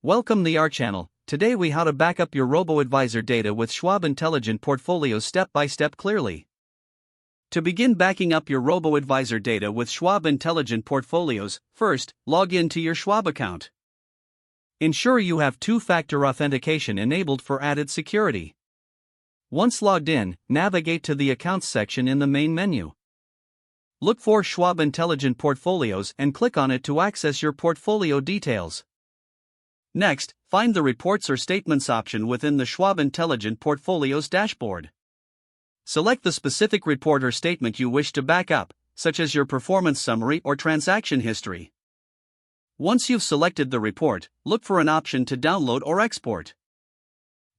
Welcome to our channel. Today we how to back up your robo-advisor data with Schwab Intelligent Portfolios step by step clearly. To begin backing up your robo-advisor data with Schwab Intelligent Portfolios, first, log in to your Schwab account. Ensure you have two-factor authentication enabled for added security. Once logged in, navigate to the Accounts section in the main menu. Look for Schwab Intelligent Portfolios and click on it to access your portfolio details. Next, find the Reports or Statements option within the Schwab Intelligent Portfolios dashboard. Select the specific report or statement you wish to back up, such as your performance summary or transaction history. Once you've selected the report, look for an option to download or export.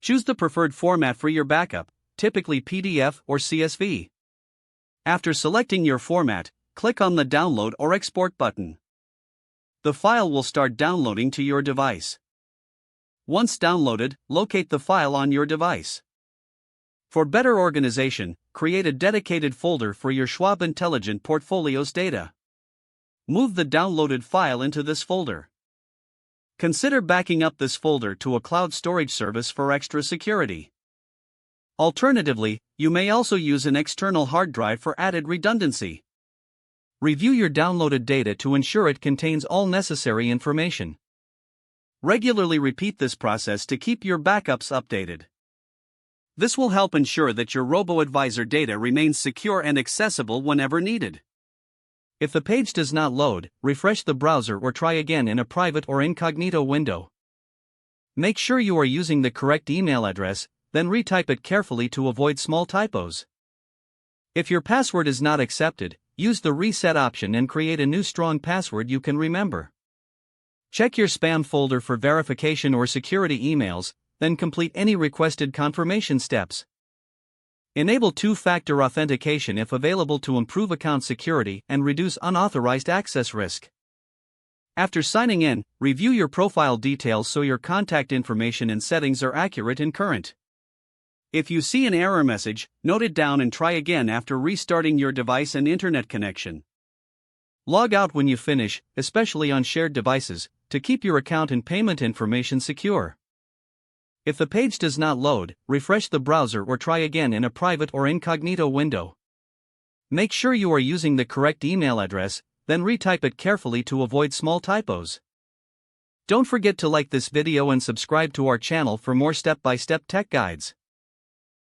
Choose the preferred format for your backup, typically PDF or CSV. After selecting your format, click on the Download or Export button. The file will start downloading to your device. Once downloaded, locate the file on your device. For better organization, create a dedicated folder for your Schwab Intelligent Portfolios data. Move the downloaded file into this folder. Consider backing up this folder to a cloud storage service for extra security. Alternatively, you may also use an external hard drive for added redundancy. Review your downloaded data to ensure it contains all necessary information. Regularly repeat this process to keep your backups updated. This will help ensure that your robo-advisor data remains secure and accessible whenever needed. If the page does not load, refresh the browser or try again in a private or incognito window. Make sure you are using the correct email address, then retype it carefully to avoid small typos. If your password is not accepted, use the reset option and create a new strong password you can remember. Check your spam folder for verification or security emails, then complete any requested confirmation steps. Enable two-factor authentication if available to improve account security and reduce unauthorized access risk. After signing in, review your profile details so your contact information and settings are accurate and current. If you see an error message, note it down and try again after restarting your device and internet connection. Log out when you finish, especially on shared devices, to keep your account and payment information secure. If the page does not load, refresh the browser or try again in a private or incognito window. Make sure you are using the correct email address, then retype it carefully to avoid small typos. Don't forget to like this video and subscribe to our channel for more step-by-step tech guides.